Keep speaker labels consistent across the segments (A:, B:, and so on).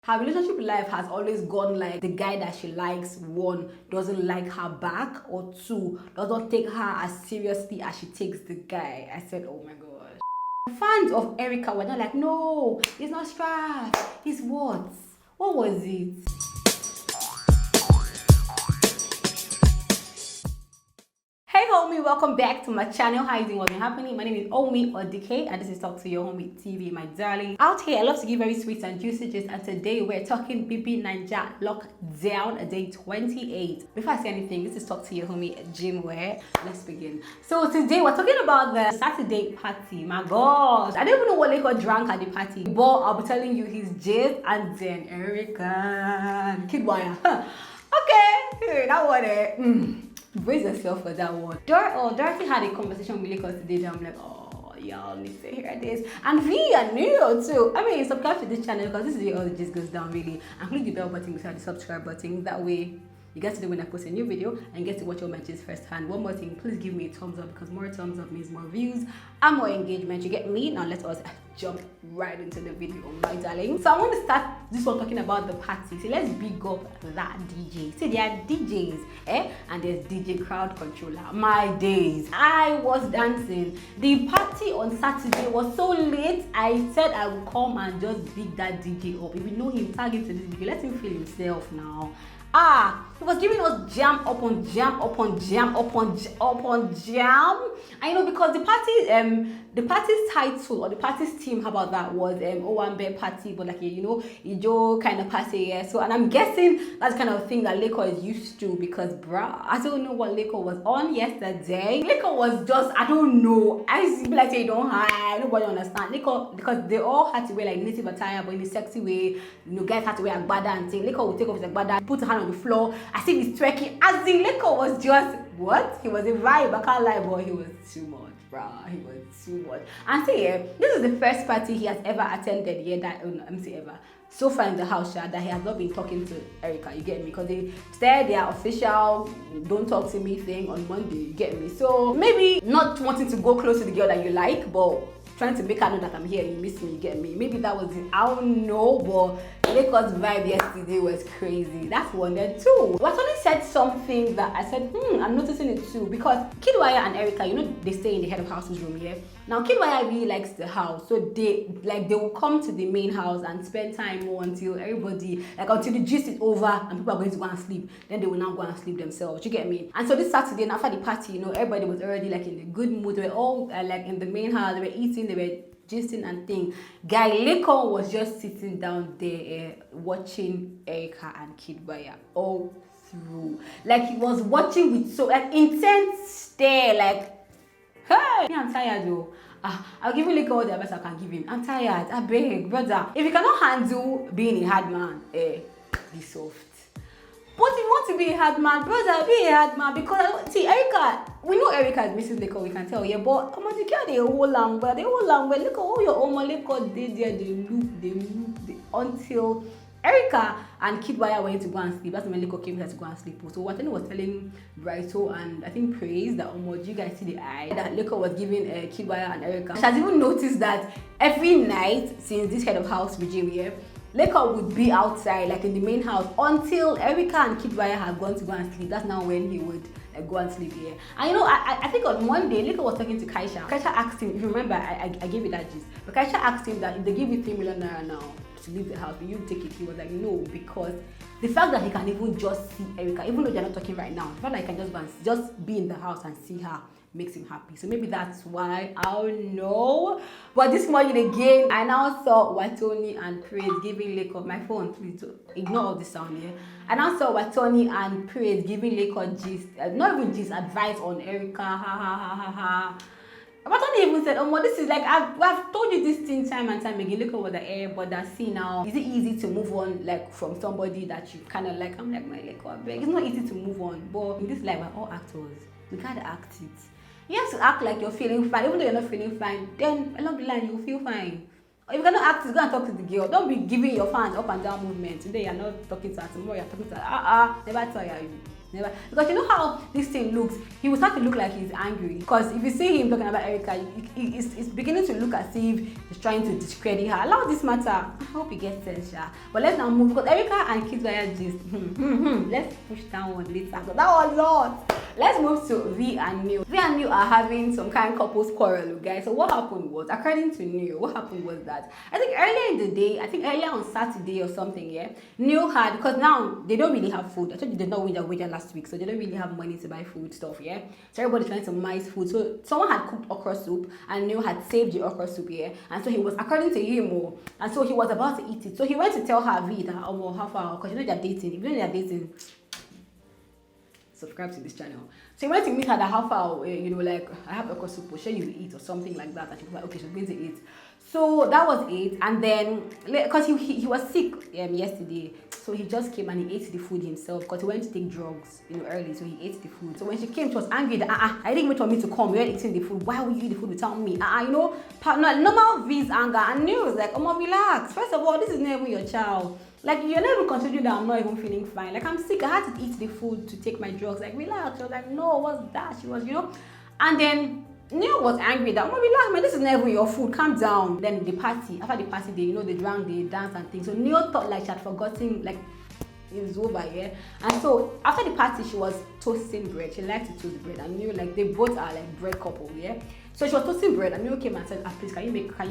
A: Her relationship life has always gone like the guy that she likes, one, doesn't like her back, or two, does not take her as seriously as she takes the guy. I said, oh my gosh. Fans of Erica were not like, no, it's not strap, it's what? What was it? Hey homie, welcome back to my channel. How you doing? What's been happening? My name is Omi or DK and this is Talk to Your Homie TV, my darling. Out here, I love to give very sweet and juicy gist, and today we're talking Bbnaija lockdown day 28. Before I say anything, this is Talk to Your Homie Gymwear. Let's begin. So today we're talking about the Saturday party. My gosh, I don't even know what Leko drank at the party, but I'll be telling you his gist and then Erica Kiddwaya. Okay, that one brace yourself for that one. Dorathy had a conversation with Leko today that I'm like, oh, y'all need to hear this. And Vee and Neo too. I mean, subscribe to this channel because this is where all the gist goes down really. And click the bell button beside the subscribe button. That way, you get to know when I post a new video and get to watch all my gist firsthand. One more thing, please give me a thumbs up because more thumbs up means more views and more engagement. You get me? Now let us jump right into the video, my darling. So I want to start this one talking about the party. So let's big up that DJ. See, there are DJs, and there's DJ crowd controller. My days, I was dancing. The party on Saturday was so late. I said I would come and just big that DJ up. If you know him, tag him to this video. Let him feel himself now. He was giving us jam upon jam upon jam upon jam. And you know, because the party's title or the party's theme, how about that, was Owambe party, but like, you know, Ijo kind of party, yeah. So, and I'm guessing that's kind of thing that Leko is used to because, bruh, I don't know what Leko was on yesterday. Leko was just, I don't know. I see people like say don't hide, nobody understand. Leko, because they all had to wear like native attire, but in a sexy way. You know, guys had to wear agbada and thing. Leko would take off his agbada, put a hand on the floor, as if he's twerking. As in, Leko was just, what? He was a vibe, I can't lie, but he was too much. He was too much. And see, this is the first party he has ever attended. Yeah, that I'm saying ever. So far in the house, that he has not been talking to Erica. You get me? Because they said their official "don't talk to me" thing on Monday. You get me? So maybe not wanting to go close to the girl that you like, but trying to make her know that I'm here. You miss me. You get me? Maybe that was it. I don't know, but Leko's vibe yesterday was crazy. That's one. Then two, Watoni said something that I said, I'm noticing it too, because Kiddwaya and Erica, you know, they stay in the head of house's room here. Now Kiddwaya really likes the house, so they will come to the main house and spend time more until everybody, until the gist is over and people are going to go and sleep. Then they will now go and sleep themselves. You get me? And so this Saturday, after the party, you know, everybody was already like in a good mood. They were all like in the main house. They were eating. They were gisting and thing. Guy Leko was just sitting down there watching Erica and Kiddwaya all through. Like he was watching with so like intense stare. Like, hey, I'm tired though. I'll give you Leko all the advice I can give him. I'm tired. I beg, brother. If you cannot handle being a hard man, be soft. But if you want to be a hard man, brother, be a hard man. Because see, Erica, we know Erica is Mrs. Leko, we can tell, yeah, but come on, you can't the whole language. Look at all your own Leko did there, they look until Erica and Kiddwaya went to go and sleep. That's when Leko came here to go and sleep. So Watoni was telling Brighto and I think Praise that you guys see the eye that Leko was giving Kiddwaya and Erica. She has even noticed that every night since this head of house regime here, Leko would be outside, like in the main house, until Erica and Kiddwaya had gone to go and sleep. That's now when he would go and sleep here. And you know, I think on Monday, Leko was talking to Kaisha. Kaisha asked him, if you remember, I gave you that gist. But Kaisha asked him that if they give you 3 million naira now to leave the house, will you take it? He was like, no, because the fact that he can even just see Erica, even though they're not talking right now, the fact that he can just go and just be in the house and see her makes him happy. So maybe that's why, I don't know. But this morning again, I now saw Watoni and Praise giving Leko, my phone, please ignore all this sound here. I now saw Watoni and Praise giving Leko gist, not even gist, advice on Erica, Watoni even said, oh, this is like, I've told you this thing time and time again. Look over the air, but that see now, is it easy to move on like from somebody that you kind of like? I'm like, my Leko, I beg. It's not easy to move on, but in this life, we're all actors. We can't act it. You have to act like you're feeling fine, even though you're not feeling fine. Then along the line, you'll feel fine. If you cannot act, go and talk to the girl. Don't be giving your fans up and down movement. Today you're not talking to her, tomorrow you're talking to her. Never tire you. Never. Because you know how this thing looks, he will start to look like he's angry. Because if you see him talking about Erica, it's beginning to look as if he's trying to discredit her. Allow this matter. I hope he gets sense, yeah. But let's now move, because Erica and Kiddwaya just let's push that one later. So that was not. Let's move to Vee and Neo. Vee and Neo are having some kind of couples quarrel, guys. So what happened was, according to Neo, what happened was that I think earlier in the day, I think earlier on Saturday or something, yeah, Neo had, because now they don't really have food. I told you they did not win their wager last week, so they don't really have money to buy food stuff, yeah. So everybody's trying to mice food. So someone had cooked okra soup and Neo had saved the okra soup, yeah. And so he was, according to him, and so he was about to eat it. So he went to tell her Vee that, oh, how far? Because you know they're dating. If you know they're dating, subscribe to this channel. So he went to meet her that how far, you know, like, I have okra soup, share you eat or something like that. And she was like, okay, she's going to eat. So that was it. And then, because he was sick yesterday, so he just came and he ate the food himself, because he went to take drugs, you know, early. So he ate the food. So when she came, she was angry that I didn't wait for me to come. You're eating the food. Why would you eat the food without me? You know, normal Vee's anger. And Neo was like, oh, relax. First of all, this is not even your child. Like, you're not even considering that I'm not even feeling fine. Like, I'm sick. I had to eat the food to take my drugs. Like, relax. She was like, no, what's that? She was, you know. And then Neo was angry that, oh, relax, man, this is never your food. Calm down. Then the party, after the party, they, you know, they drank, they danced and things. So Neo thought like she had forgotten, like, it was over, yeah. And so after the party, she was toasting bread. She liked to toast bread. And Neo, like, they both are like bread couple, yeah. So she was toasting bread, and Neo came and said, please, can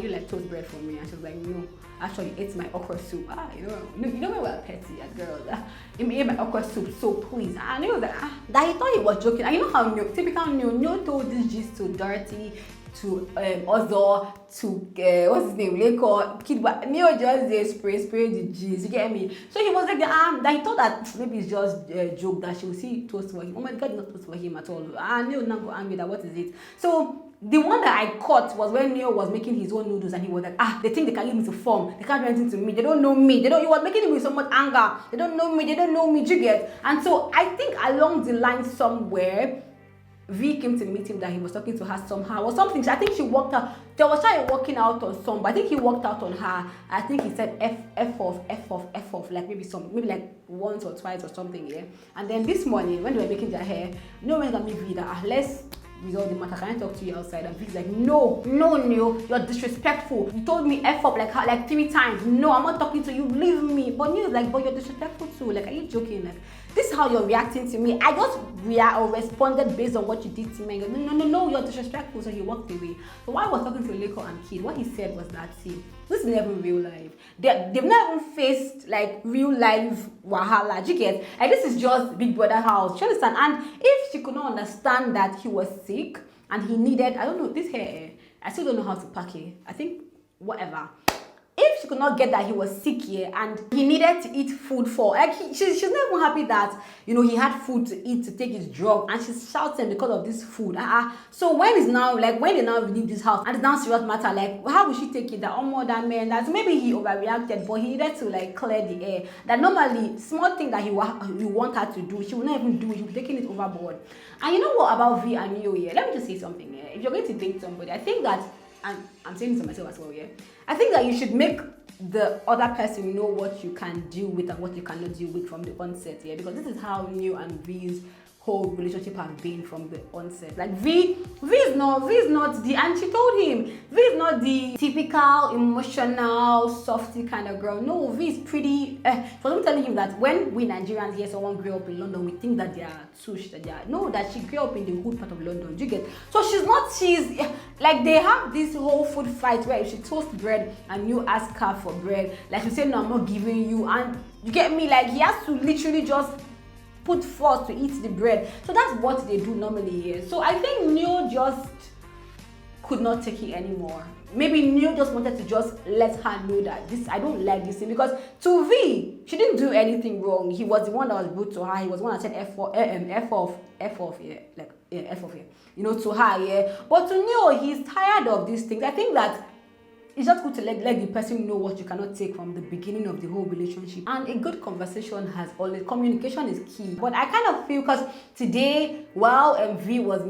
A: you like toast bread for me? And she was like, no, actually, it's my okra soup. You know when we're petty as girls. He made my okra soup, so please. And Neo was like, that he thought he was joking. And you know how typical Neo told this gist to Dorathy, to Ozor, to what's his name, Leko, Kiddwaya. Neo just spray the gist, you get me? So he was like, that he thought that maybe it's just a joke that she will see toast for him. Oh my God, not toast for him at all. Neo now go angry that what is it? So the one that I caught was when Neo was making his own noodles, and he was like, they think they can leave me to form. They can't do anything to me. They don't know me. He was making him with so much anger. They don't know me. They don't know me. Do you get? And so I think along the line somewhere, Vee came to meet him that he was talking to her somehow or something. I think she walked out. There was trying working out on some, but I think he walked out on her. I think he said F off, like maybe like once or twice or something, yeah. And then this morning when they were making their hair, no one got me Vee that let's resolve the matter. Can I talk to you outside? And Vee's like, no, Neo, you're disrespectful. You told me F up like 3 times. No, I'm not talking to you. Leave me. But Neo's like, but you're disrespectful too. Like, are you joking? Like, this is how you're reacting to me. I just responded based on what you did to me. Goes, no, you're disrespectful. So he walked away. So while I was talking to Leko and Kid, what he said was that, see, this is never real life. They've never even faced like real life wahala. Do you get? Like, this is just Big Brother house. Do you understand? And if she could not understand that he was sick and he needed, I don't know, this hair, I still don't know how to pack it. I think whatever. If she could not get that he was sick here and he needed to eat food for, like, she's not even happy that, you know, he had food to eat to take his drug, and she's shouting because of this food. So when they now leave this house and it's now serious matter, like, how will she take it that more that man, that maybe he overreacted, but he needed to like clear the air, that normally small thing that he want her to do, she will not even do it, she'll be taking it overboard. And you know what about Vee and Neo here? Let me just say something here. If you're going to date somebody, I think that, and I'm saying this to myself as well, yeah, I think that you should make the other person know what you can deal with and what you cannot deal with from the onset, yeah, because this is how Neo and Vee's whole relationship has been from the onset. Like, Vee is not the, and she told him, Vee is not the typical emotional softy kind of girl. No, Vee is pretty. For them telling him that when we Nigerians hear someone grew up in London, we think that they are tush, that she grew up in the hood part of London. Do you get? So she's like, they have this whole food fight where if she toast bread and you ask her for bread, like, she say, no, I'm not giving you, and you get me, like, he has to literally just put force to eat the bread. So that's what they do normally here. So I think Neo just could not take it anymore. Maybe Neo just wanted to just let her know that I don't like this thing, because to Vee, she didn't do anything wrong. He was the one that was rude to her. He was the one that said F off, yeah, like, yeah, F off, yeah, you know, to her, yeah. But to Neo, he's tired of these things. I think that it's just good to let the person know what you cannot take from the beginning of the whole relationship. And a good conversation has always, communication is key. But I kind of feel, because today, while Vee was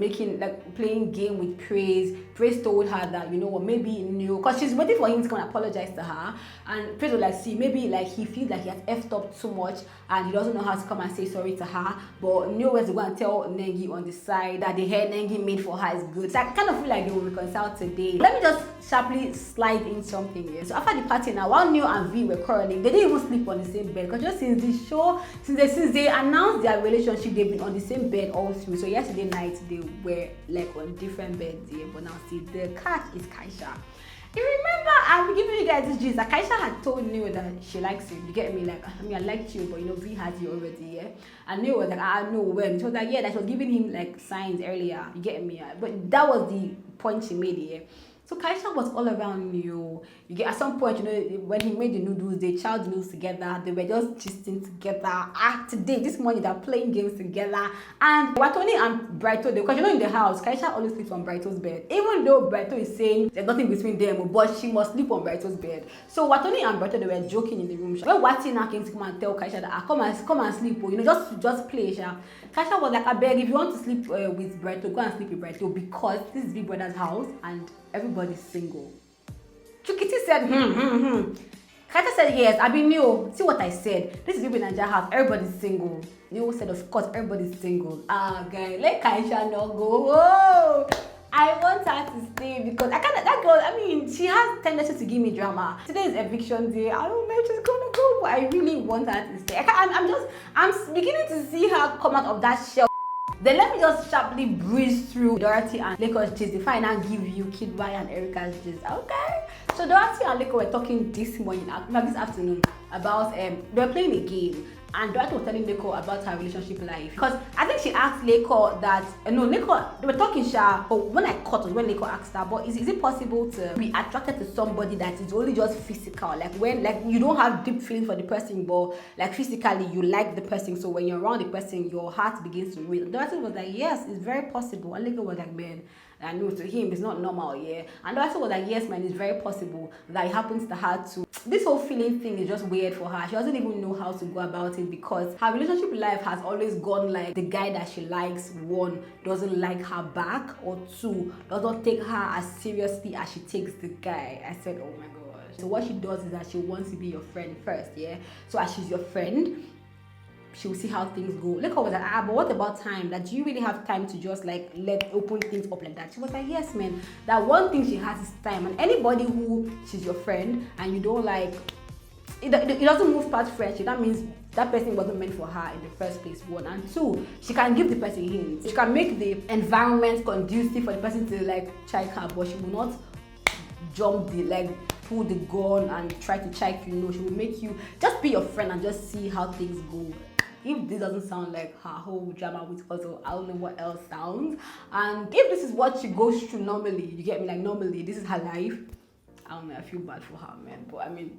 A: playing game with Praise told her that, you know what, maybe Neo, because she's waiting for him to come and apologize to her, and Praise was like, see, maybe like he feels like he has effed up too much and he doesn't know how to come and say sorry to her, but Neo was going to tell Nengi on the side that the hair Nengi made for her is good. So I kind of feel like they will reconcile today. Let me just sharply slide in something here. So after the party now, while Neo and Vee were quarreling, they didn't even sleep on the same bed, because just since the show, since they announced their relationship, they've been on the same bed all through. So yesterday night they were like on different beds here, but now see, the catch is Kaisha. You remember, I'm giving you guys this gist that Kaisha had told Neo that she likes him. You get me? Like, I mean, I liked you, but you know, Vee has you already, yeah? And Neo was like, I know when. She was like, yeah, that she was giving him like signs earlier. You get me? But that was the point she made here. So Kaisha was all around Neo. You get, at some point, you know, when he made the noodles, they chowed the noodles together. They were just gisting together. Today, this morning, they're playing games together. And Watoni and Brighto, because you know, in the house, Kaisha always sleeps on Brighto's bed. Even though Brighto is saying there's nothing between them, but she must sleep on Brighto's bed. So Watoni and Brighto, they were joking in the room. When Wati now came to come and tell Kaisha that, come and sleep, you know, just play. Kaisha was like, I beg, if you want to sleep with Brighto, go and sleep with Brighto, because this is Big Brother's house and everybody's single. Chukiti said, Kaisha said, yes. I mean, Neo, see what I said. This is Bbnaija house, everybody's single. Neo said, of course, everybody's single. Guy, let Kaisha not go. Whoa! I want her to stay, because that girl, I mean, she has tendency to give me drama. Today is eviction day. I don't know if she's gonna go, but I really want her to stay. I'm beginning to see her come out of that shell. Then let me just sharply breeze through Dorathy and Leko's gist before I now give you Kiddwaya and Erica's gist. Okay? So Dorathy and Leko were talking this afternoon about they were playing a game, and Dorathy was telling Leko about her relationship life, because I think she asked Leko that Leko, they were talking but when I caught was when Leko asked her, but is it possible to be attracted to somebody that is only just physical, like when you don't have deep feeling for the person, but like physically you like the person, so when you're around the person your heart begins to race. Dorathy was like, yes, it's very possible, and Leko was like, man, I know to him it's not normal, yeah. And Dorathy was like, yes, man, it's very possible that it happens to her too. This whole feeling thing is just weird for her. She doesn't even know how to go about it, because her relationship life has always gone like the guy that she likes, one, doesn't like her back, or two, does not take her as seriously as she takes the guy. I said, oh my gosh. So what she does is that she wants to be your friend first, yeah. So as she's your friend, she will see how things go. Leko was like, but what about time? That do you really have time to just like open things up like that? She was like, yes, man. That one thing she has is time. And anybody who she's your friend and you don't like, it doesn't move past friendship. That means that person wasn't meant for her in the first place, one. And two, she can give the person hints. She can make the environment conducive for the person to like check her, but she will not jump pull the gun and try to check you. No, she will make you just be your friend and just see how things go. If this doesn't sound like her whole drama with Puzzle, I don't know what else sounds. And if this is what she goes through normally, you get me, like normally this is her life, I don't know, I feel bad for her, man. But I mean,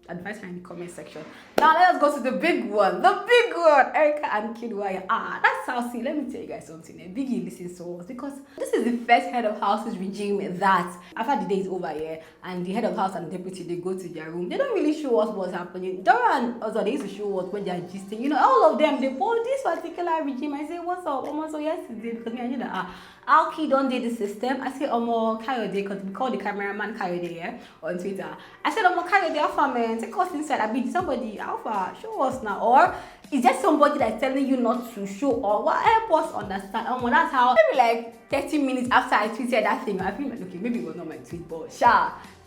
A: advice her in the comment section. Now let us go to the big one, Erica and Kiddwaya. That's how, see, let me tell you guys something. Biggie listens to us, because this is the first head of house's regime that after the day is over here and the head of house and deputy, they go to their room, they don't really show us what's happening. Dora and also they used to show us when they're gisting, you know, all of them, they pull this particular regime. I say, what's up? Almost so yesterday, because me, I knew that Alki don't do the system. I say, Omo Kayode, because we call the cameraman Kayode, yeah, on Twitter. I said, Omo Kayode, Alpha man, take us inside. I be somebody, Alpha, show us now. Or is there somebody that's telling you not to show, or what? Help us understand. That's how, maybe like 30 minutes after I tweeted that thing, I feel like, okay, maybe it was not my tweet, but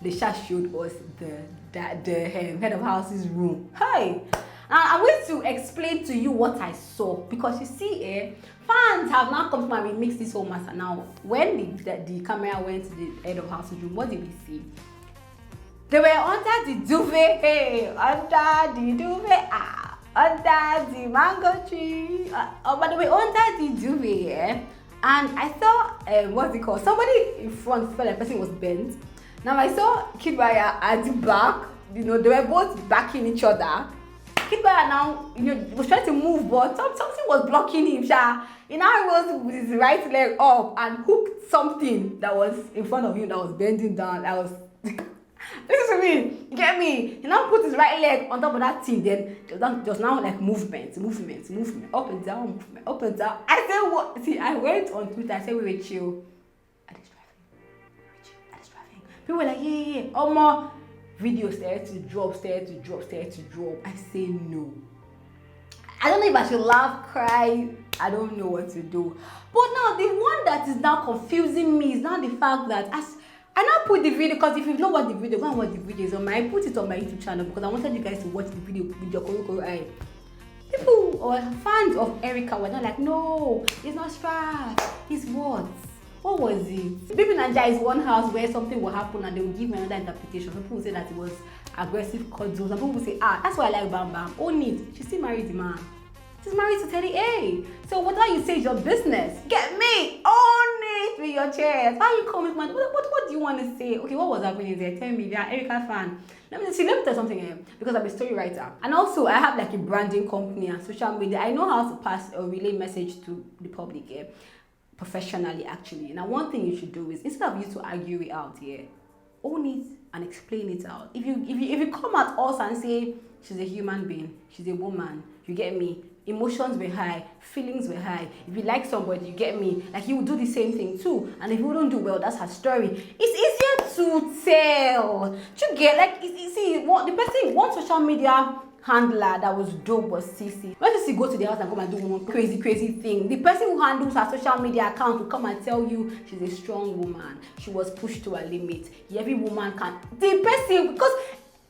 A: they showed us the head of house's room. Hey! I'm going to explain to you what I saw, because you see, fans have now come to and remix this whole matter. Now, when the camera went to the head of house's room, what did we see? They were under the duvet, under the duvet, under the mango tree, but they were under the duvet, and I saw, what's it called? Somebody in front felt like the person was bent. Now I saw Kiddwaya at the back, you know, they were both backing each other. Kiddwaya now, you know, was trying to move, but something was blocking him. He now was with his right leg up and hooked something that was in front of him that was bending down. That was Listen to me. You get me? He now put his right leg on top of that thing. Then just now like movement, up and down, movement, up and down. I said what? See, I went on Twitter. I said we were chill. Are they driving? People were like, yeah. More videos started to drop. I say no. I don't know if I should laugh, cry. I don't know what to do. But now the one that is now confusing me is now the fact that I now put the video, because if you don't watch the video, go and watch the videos I put it on my YouTube channel because I wanted you guys to watch the video with your koro eye. People or fans of Erica were not like, no, it's not strap, it's what? What was it? Bbnaija is one house where something will happen and they will give me another interpretation. Some people will say that it was aggressive cuddles. Some people will say, that's why I like Bam Bam. Own it. She still married the man. She's married to Teddy A. So whatever you say is your business. Get me. Own it with your chest. Why you coming, man? What do you want to say? Okay, what was happening there? Tell me. If you're an Erica fan. Let me tell something here. Because I'm a story writer. And also, I have like a branding company and social media. I know how to pass or relay message to the public here. Professionally, actually. Now, one thing you should do is, instead of you to argue it out here, own it and explain it out. If you come at us and say she's a human being, she's a woman, you get me, emotions were high, feelings were high. If you like somebody, you get me, like you will do the same thing too. And if you don't do well, that's her story. It's easier to tell. You get, like, you see, the person, one social media handler that was dope was Cece. When Cece go to the house and come and do one crazy thing, the person who handles her social media account will come and tell you she's a strong woman. She was pushed to her limit. Every woman can. The person, because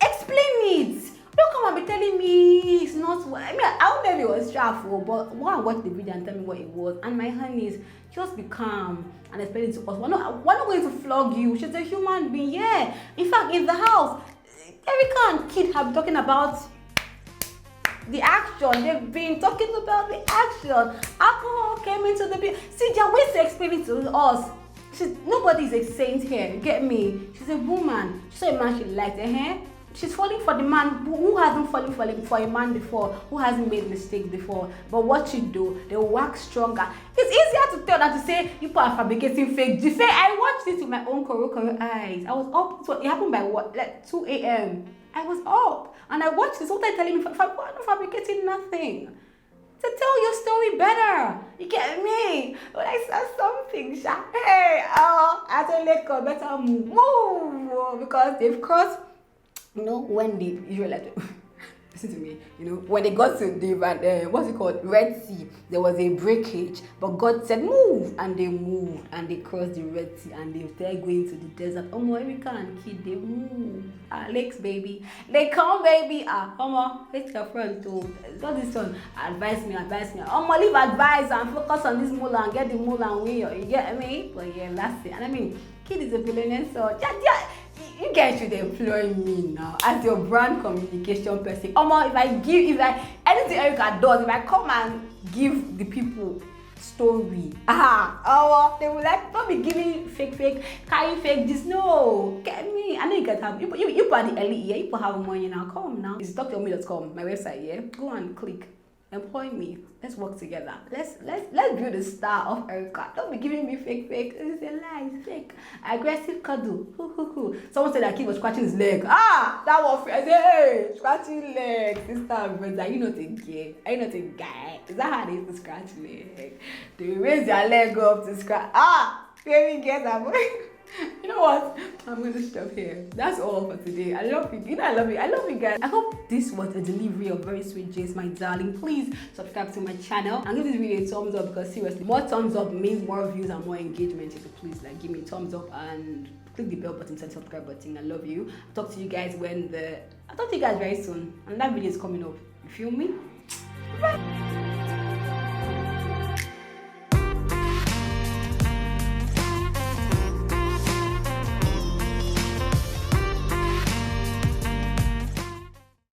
A: explain it. Don't come and be telling me it's not what. I mean, I don't know if it was stressful, but go and watch the video and tell me what it was. And my honeys, just be calm and explain it to us. We're not going to flog you. She's a human being, yeah. In fact, in the house, Erica and Kid have been talking about the action. They've been talking about the action. Alcohol came into the bill. See, there are ways to explain it to us. Nobody's a saint here. You get me? She's a woman. She saw a man she liked. She's falling for the man who hasn't fallen for a man before, who hasn't made mistake before. But what you do, they will work stronger. It's easier to tell than to say people are fabricating fake. You say I watched this with my own koro eyes. I was up. So it happened by what? Like 2 a.m. I was up and I watched this. What they're telling me, I'm not fabricating nothing. To tell your story better. You get me? When I saw something, hey, I tell you, better move because they've crossed. You know, when the Israelites, listen to me, you know, when they got to the, what's it called, Red Sea, there was a breakage, but God said, move, and they moved, and they crossed the Red Sea, and they started going to the desert. Erica and Kid, they move. Lakes, baby. They come, baby. It's your friend too. Got this one. Advise me. Leave advice and focus on this moolah and get the moolah and win. You get me? But yeah, that's it. And I mean, Kid is a billionaire, so you guys should employ me now as your brand communication person. If anything Erica does, if I come and give the people story, they will like, don't be giving fake, carrying fake this. No, get me. I know you guys have you are the elite here. You have money now. Come now. It's talktoyourme.com, my website. Yeah, go and click. Employ me. Let's work together. Let's build a star of Erica. Don't be giving me fake. It's a lie. It's fake. Aggressive cuddle. Someone said that Kid was scratching his leg. That was I said, hey, scratching leg. Sister, brother, are you not a gay? Are you not a guy? Is that how they used to scratch leg? They raise their leg up to scratch. Baby, get that boy. You know what? I'm going to stop here. That's all for today. I love you. I love you guys. I hope this was a delivery of very sweet J's, my darling. Please subscribe to my channel and give this video a thumbs up because seriously, more thumbs up means more views and more engagement. So please give me a thumbs up and click the bell button and subscribe button. I love you. I'll talk to you guys very soon. And that video is coming up. You feel me? Bye.